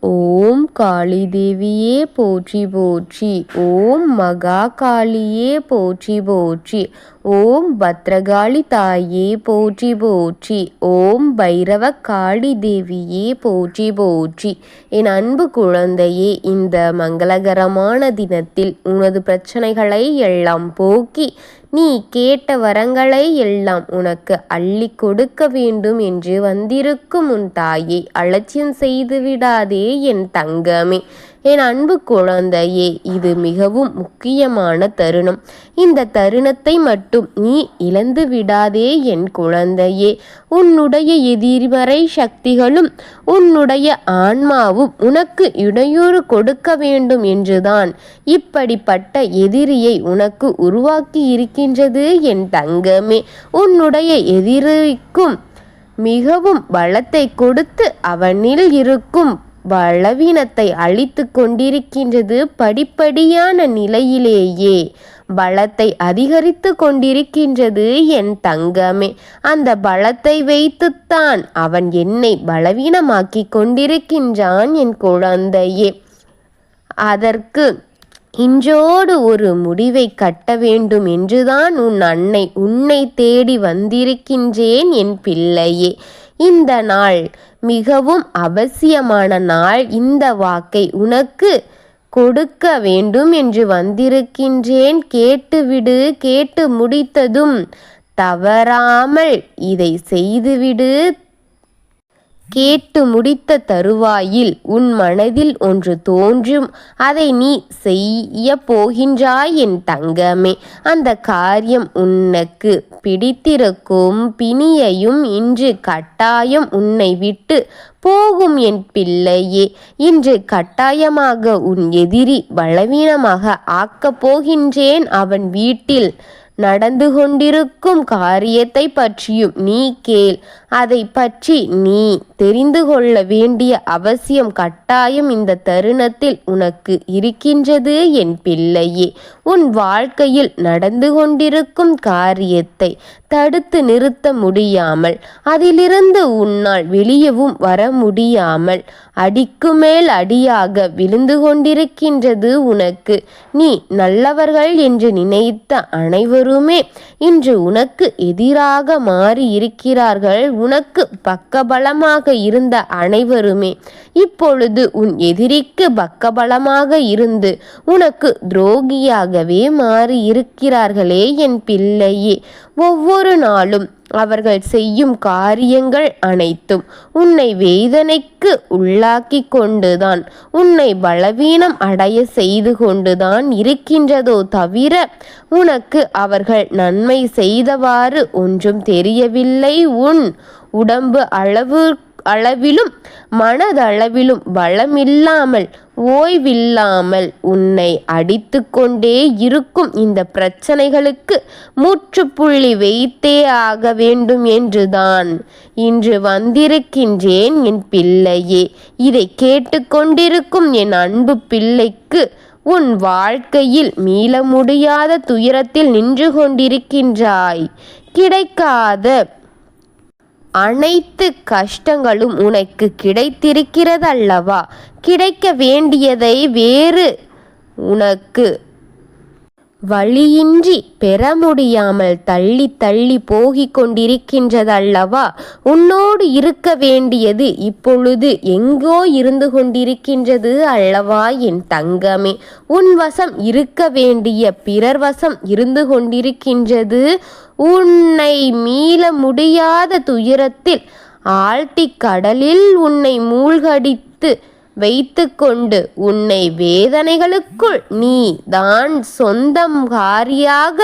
ஓம் காளி தேவியே போற்றி போற்றி. ஓம் மகா காளியே போற்றி போற்றி. ஓம் பத்ரகாளி தாயே போற்றி போற்றி. ஓம் பைரவ காளி தேவியே போற்றி போற்றி. என் அன்பு குழந்தையே, இந்த மங்களகரமான தினத்தில் உனது பிரச்சனைகளை எல்லாம் போக்கி நீ கேட்ட வரங்களை எல்லாம் உனக்கு அள்ளி கொடுக்க வேண்டும் என்று வந்திருக்கும் உன் தாயை அலட்சியம் செய்து விடாதே என் தங்கமே. என் அன்பு குழந்தையே, இது மிகவும் முக்கியமான தருணம். இந்த தருணத்தை மட்டும் நீ இழந்து விடாதே என் குழந்தையே. உன்னுடைய எதிர்மறை சக்திகளும் உன்னுடைய ஆன்மாவும் உனக்கு இடையூறு கொடுக்க வேண்டும் என்றுதான் இப்படிப்பட்ட எதிரியை உனக்கு உருவாக்கி இருக்கின்றது என் தங்கமே. உன்னுடைய எதிரிக்கும் மிகவும் பலத்தை கொடுத்து அவனில் இருக்கும் பலவீனத்தை அழித்து கொண்டிருக்கின்றது. படிப்படியான நிலையிலேயே பலத்தை அதிகரித்து கொண்டிருக்கின்றது என் தங்கமே. அந்த பலத்தை வைத்துத்தான் அவன் என்னை பலவீனமாக்கி கொண்டிருக்கின்றான் என் குழந்தையே. அதற்கு இன்றோடு ஒரு முடிவை கட்ட வேண்டும் என்றுதான் உன் அன்னை உன்னை தேடி வந்திருக்கின்றேன் என் பிள்ளையே. இந்த நாள் மிகவும் அவசியமான நாள். இந்த வாக்கை உனக்கு கொடுக்க வேண்டும் என்று வந்திருக்கின்றேன். கேட்டுவிடு. கேட்டு முடித்ததும் தவறாமல் இதை செய்துவிடு. கேட்டு முடித்த தருவாயில் உன் மனதில் ஒன்று தோன்றும். அதை நீ செய்ய போகின்றாய் என் தங்கமே. அந்த காரியம் உனக்கு பிடித்திருக்கும். பிணியையும் இன்று கட்டாயம் உன்னை விட்டு போகும் என் பிள்ளையே. இன்று கட்டாயமாக உன் எதிரி பலவீனமாக ஆக்கப் போகின்றேன். அவன் வீட்டில் நடந்து கொண்டிருக்கும் காரியத்தை பற்றியும் நீ கேள். அதை பற்றி நீ தெரிந்து கொள்ள வேண்டிய அவசியம் கட்டாயம் இந்த தருணத்தில் உனக்கு இருக்கின்றது என் பிள்ளையே. உன் வாழ்க்கையில் நடந்து கொண்டிருக்கும் காரியத்தை தடுத்து நிறுத்த முடியாமல், அதிலிருந்து உன்னால் வெளியவும் வர முடியாமல் அடிக்கு மேல் அடியாக விழுந்து கொண்டிருக்கின்றது உனக்கு. நீ நல்லவர்கள் என்று நினைத்த அனைவருமே இன்று உனக்கு எதிராக மாறி இருக்கிறார்கள். உனக்கு பக்கபலமாக இருந்த அனைவருமே இப்பொழுது உன் எதிரிக்கு பக்கபலமாக இருந்து உனக்கு துரோகியாகவே மாறி இருக்கிறார்களே என் பிள்ளையே. ஒவ்வொரு நாளும் அவர்கள் செய்யும் காரியங்கள் அனைத்தும் உன்னை வேதனைக்கு உள்ளாக்கி கொண்டுதான், உன்னை பலவீனம் அடைய செய்து கொண்டுதான் இருக்கின்றதோ தவிர உனக்கு அவர்கள் நன்மை செய்தவாறு ஒன்றும் தெரியவில்லை. உன் உடம்பு அளவிலும் மனதளவிலும் பலமில்லாமல் ஓய்வில்லாமல் உன்னை அடித்து கொண்டே இருக்கும் இந்த பிரச்சனைகளுக்கு முற்றுப்புள்ளி வைத்தே ஆக வேண்டும் என்றுதான் இன்று வந்திருக்கின்றேன் என் பிள்ளையே. இதை கேட்டுக்கொண்டிருக்கும் என் அன்பு பிள்ளைக்கு உன் வாழ்க்கையில் மீள முடியாத துயரத்தில் நின்று கொண்டிருக்கின்றாய். கிடைக்காத அனைத்து கஷ்டங்களும் உனக்கு கிடைத்திருக்கிறதல்லவா? கிடைக்க வேண்டியதை வேறு உனக்கு வழியின்றி பெற முடியாமல் தள்ளி தள்ளி போகிக் கொண்டிருக்கின்றதல்லவா? உன்னோடு இருக்க வேண்டியது இப்பொழுது எங்கோ இருந்து கொண்டிருக்கின்றது அல்லவா என் தங்கமே? உன் வசம் இருக்க வேண்டிய பிறர் வசம் இருந்து கொண்டிருக்கின்றது. உன்னை மீள முடியாத துயரத்தில் ஆழ்த்தி கடலில் உன்னை மூழ்கடித்து வைத்து கொண்டு உன்னை வேதனைகளுக்குள் நீ தான் சொந்தக்காரியாக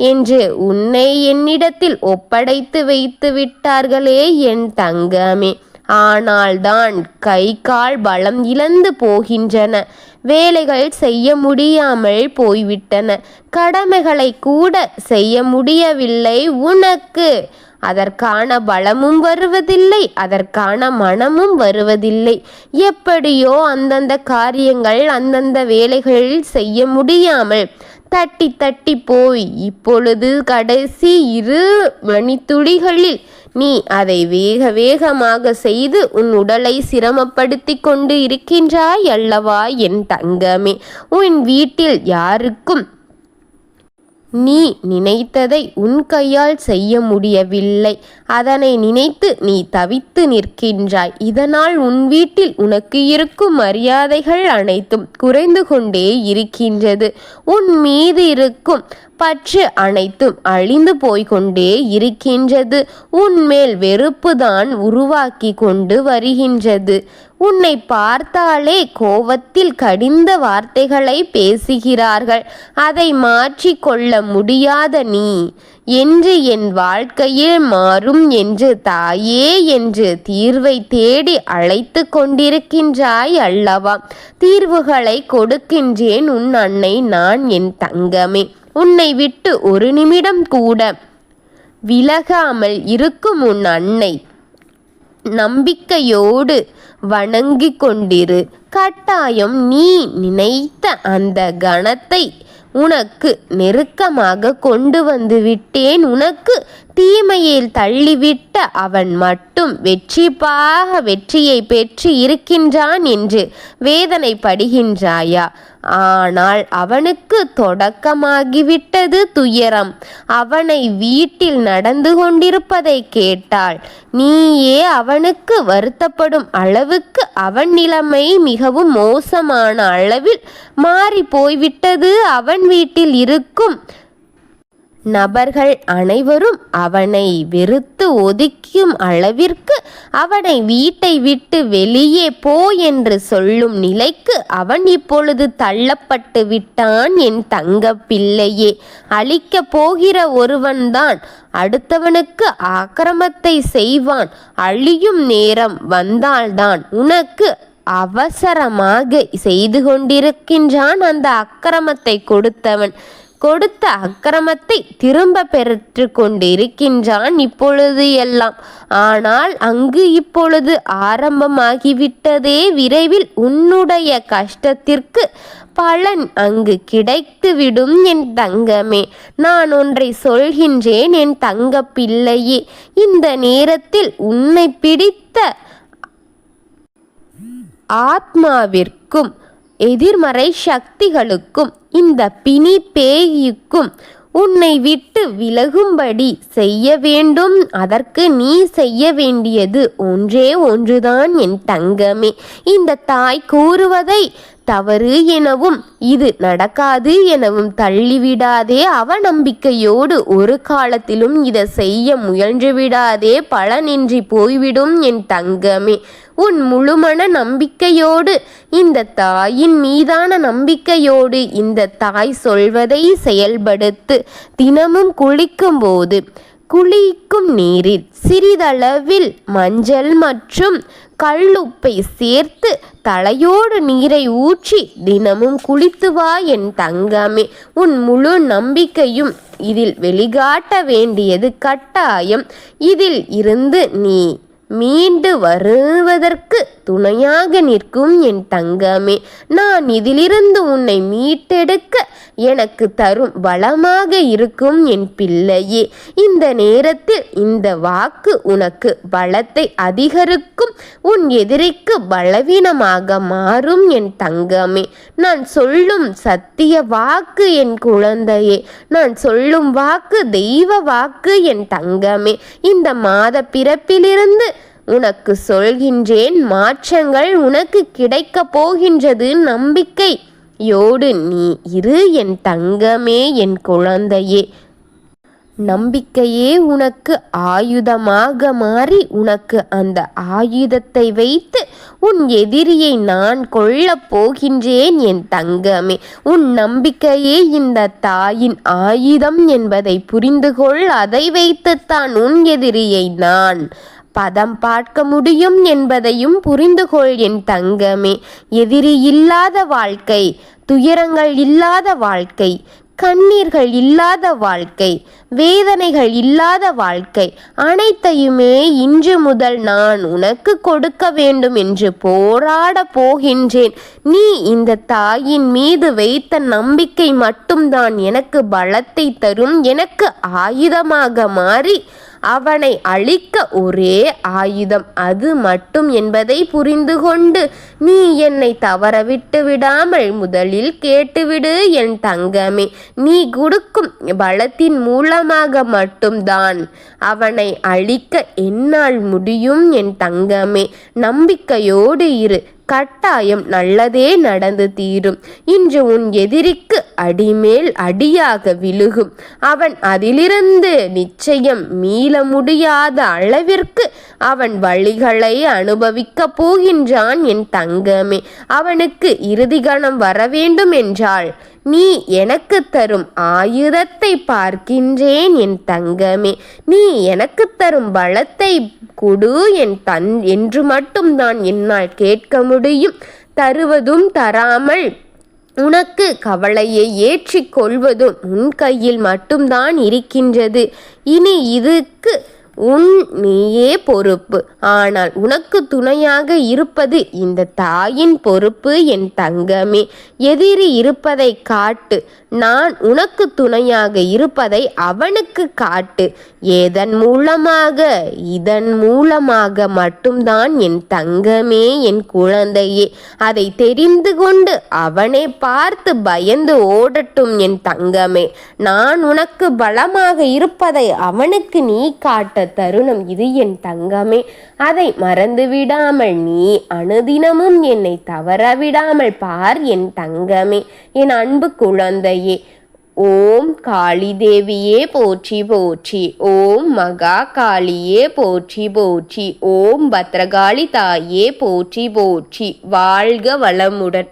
என்று உன்னை என்னிடத்தில் ஒப்படைத்து வைத்து விட்டார்களே என் தங்கமே. ஆனால் தான் கை கால் பலம் இழந்து போகின்றன. வேலைகள் செய்ய முடியாமல் போய்விட்டன. கடமைகளை கூட செய்ய முடியவில்லை உனக்கு. அதற்கான பலமும் வருவதில்லை, அதற்கான மனமும் வருவதில்லை. எப்படியோ அந்தந்த காரியங்கள் அந்தந்த வேலைகள் செய்ய முடியாமல் தட்டி தட்டி போய் இப்பொழுது கடைசி 2 மணித்துளிகளில் நீ அதை வேக வேகமாக செய்து உன் உடலை சிரமப்படுத்தி கொண்டு இருக்கின்றாய் அல்லவா என் தங்கமே. உன் வீட்டில் யாருக்கும் நீ நினைத்ததை உன் கையால் செய்ய முடியவில்லை. அதனை நினைத்து நீ தவித்து நிற்கின்றாய். இதனால் உன் வீட்டில் உனக்கு இருக்கும் மரியாதைகள் அனைத்தும் குறைந்து கொண்டே இருக்கின்றது. உன் மீது இருக்கும் பற்று அனைத்தும் அழிந்து போய்கொண்டே இருக்கின்றது. உன்மேல் வெறுப்புதான் உருவாக்கி கொண்டு வருகின்றது. உன்னை பார்த்தாலே கோபத்தில் கடிந்த வார்த்தைகளை பேசுகிறார்கள். அதை மாற்றிக்கொள்ள முடியாத நீ என்று என் வாழ்க்கையில் மாறும் என்று தாயே என்று தீர்வை தேடி அழைத்து கொண்டிருக்கின்றாய் அல்லவா. தீர்வுகளை கொடுக்கின்றேன் உன் அன்னை நான் என் தங்கமே. உன்னை விட்டு ஒரு நிமிடம் கூட விலகாமல் இருக்கும் உன் அன்னை நம்பிக்கையோடு வணங்கி கொண்டிரு. கட்டாயம் நீ நினைத்த அந்த கணத்தை உனக்கு நெருக்கமாக கொண்டு வந்து விட்டேன். உனக்கு தீமையில் தள்ளிவிட்ட அவன் மட்டும் வெற்றியை பெற்று இருக்கின்றான் என்று வேதனைப்படுகின்றாயா? ஆனால் அவனுக்கு தொடக்கமாகிவிட்டது துயரம். அவனை வீட்டில் நடந்து கொண்டிருப்பதை கேட்டால் நீயே அவனுக்கு வருத்தப்படும் அளவுக்கு அவன் நிலைமை மிகவும் மோசமான அளவில் மாறி போய்விட்டது. அவன் வீட்டில் இருக்கும் நபர்கள் அனைவரும் அவனை வெறுத்து ஒதுக்கும் அளவிற்கு அவனை வீட்டை விட்டு வெளியே போ என்று சொல்லும் நிலைக்கு அவன் இப்பொழுது தள்ளப்பட்டு விட்டான். என் தங்க பிள்ளையே, அழிக்கப் போகிற ஒருவன்தான் அடுத்தவனுக்கு ஆக்கிரமத்தை செய்வான். அழியும் நேரம் வந்தால்தான் உனக்கு அவசரமாக செய்து கொண்டிருக்கின்றான் அந்த அக்கிரமத்தை கொடுத்தவன். கொடுத்த அக்கிரமத்தை திரும்ப பெற்று கொண்டிருக்கின்றான் இப்பொழுது எல்லாம். ஆனால் அங்கு இப்பொழுது ஆரம்பமாகிவிட்டதே. விரைவில் உன்னுடைய கஷ்டத்திற்கு பலன் அங்கு கிடைத்துவிடும் என் தங்கமே. நான் ஒன்றை சொல்கின்றேன் என் தங்க பிள்ளையே. இந்த நேரத்தில் உன்னை பிடித்த ஆத்மாவிற்கும் எதிர்மறை சக்திகளுக்கும் இந்த பிணி பேய்க்கும் உன்னை விட்டு விலகும்படி செய்ய வேண்டும். அதற்கு நீ செய்ய வேண்டியது ஒன்றே ஒன்றுதான் என் தங்கமே. இந்த தாய் கூறுவதை தவறு எனவும் இது நடக்காது எனவும் தள்ளிவிடாதே. அவநம்பிக்கையோடு ஒரு காலத்திலும் இதை செய்ய முயன்று விடாதே. பலனின்றி போய்விடும் என் தங்கமே. உன் முழுமன நம்பிக்கையோடு இந்த தாயின் மீதான நம்பிக்கையோடு இந்த தாய் சொல்வதை செயல்படுத்து. தினமும் குளிக்கும் நீரில் சிறிதளவில் மஞ்சள் மற்றும் கல்லுப்பை சேர்த்து தலையோடு நீரை ஊற்றி தினமும் குளித்து வா என் தங்கமே. உன் முழு நம்பிக்கையும் இதில் வெளிக்காட்ட வேண்டியது கட்டாயம். இதில் இருந்து நீ மீண்டு வருவதற்கு துணையாக நிற்கும் என் தங்கமே. நான் இதிலிருந்து உன்னை மீட்டெடுக்க எனக்கு தரும் பலமாக இருக்கும் என் பிள்ளையே. இந்த நேரத்தில் இந்த வாக்கு உனக்கு பலத்தை அதிகரிக்கும். உன் எதிரிக்கு பலவீனமாக மாறும் என் தங்கமே. நான் சொல்லும் சத்திய வாக்கு என் குழந்தையே. நான் சொல்லும் வாக்கு தெய்வ வாக்கு என் தங்கமே. இந்த மாத பிறப்பிலிருந்து உனக்கு சொல்கின்றேன், மாற்றங்கள் உனக்கு கிடைக்கப் போகின்றது. நம்பிக்கையோடு நீ இரு என் தங்கமே, என் குழந்தையே. நம்பிக்கையே உனக்கு ஆயுதமாக மாறி உனக்கு அந்த ஆயுதத்தை வைத்து உன் எதிரியை நான் கொல்லப் போகின்றேன் என் தங்கமே. உன் நம்பிக்கையே இந்த தாயின் ஆயுதம் என்பதை புரிந்துகொள். அதை வைத்துத்தான் உன் எதிரியை நான் பதம் பார்க்க முடியும் என்பதையும் புரிந்துகொள் என் தங்கமே. எதிரி இல்லாத வாழ்க்கை, துயரங்கள் இல்லாத வாழ்க்கை, கண்ணீர்கள் இல்லாத வாழ்க்கை, வேதனைகள் இல்லாத வாழ்க்கை அனைத்தையுமே இன்று முதல் நான் உனக்கு கொடுக்க வேண்டும் என்று போராட போகின்றேன். நீ இந்த தாயின் மீது வைத்த நம்பிக்கை மட்டும்தான் எனக்கு பலத்தை தரும். எனக்கு ஆயுதமாக மாறி அவனை அழிக்க ஒரே ஆயுதம் அது மட்டும் என்பதை புரிந்து கொண்டு நீ என்னை தவற விட்டு விடாமல் முதலில் கேட்டுவிடு என் தங்கமே. நீ கொடுக்கும் பலத்தின் மூலமாக மட்டும்தான் அவனை அழிக்க என்னால் முடியும் என் தங்கமே. நம்பிக்கையோடு இரு, கட்டாயம் நல்லதே நடந்து தீரும். இன்று உன் எதிரிக்கு அடிமேல் அடியாக விழுகும். அவன் அதிலிருந்து நிச்சயம் மீள முடியாத அளவிற்கு அவன் வழிகளை அனுபவிக்கப் போகின்றான் என் தங்கமே. அவனுக்கு இறுதி கணம் வர வேண்டும் என்றால் நீ எனக்கு தரும் ஆயுதத்தை பார்க்கின்றேன் என் தங்கமே. நீ எனக்கு தரும் பலத்தை கொடு என்று மட்டும்தான் என்னால் கேட்க முடியும். தருவதும் தராமல் உனக்கு கவலையை ஏற்றிக் கொள்வதும் உன் கையில் மட்டும்தான் இருக்கின்றது. இனி இதுக்கு நீயே பொறுப்பு. ஆனால் உனக்கு துணையாக இருப்பது இந்த தாயின் பொறுப்பு என் தங்கமே. எதிரி இருப்பதை காட்டு, நான் உனக்கு துணையாக இருப்பதை அவனுக்கு காட்டு. இதன் மூலமாக மட்டும்தான் என் தங்கமே, என் குழந்தையே. அதை தெரிந்து கொண்டு அவனை பார்த்து பயந்து ஓடட்டும் என் தங்கமே. நான் உனக்கு பலமாக இருப்பதை அவனுக்கு நீ காட்ட தருணம் இது என் தங்கமே. அதை மறந்து விடாமல் நீ அனுதினமும் என்னை தவறவிடாமல் பார் என் தங்கமே, என் அன்பு குழந்தையே. ஓம் காளி தேவியே போற்றி போற்றி. ஓம் மகா காளியே போற்றி போற்றி. ஓம் பத்ரகாளி தாயே போற்றி போற்றி. வாழ்க வளமுடன்.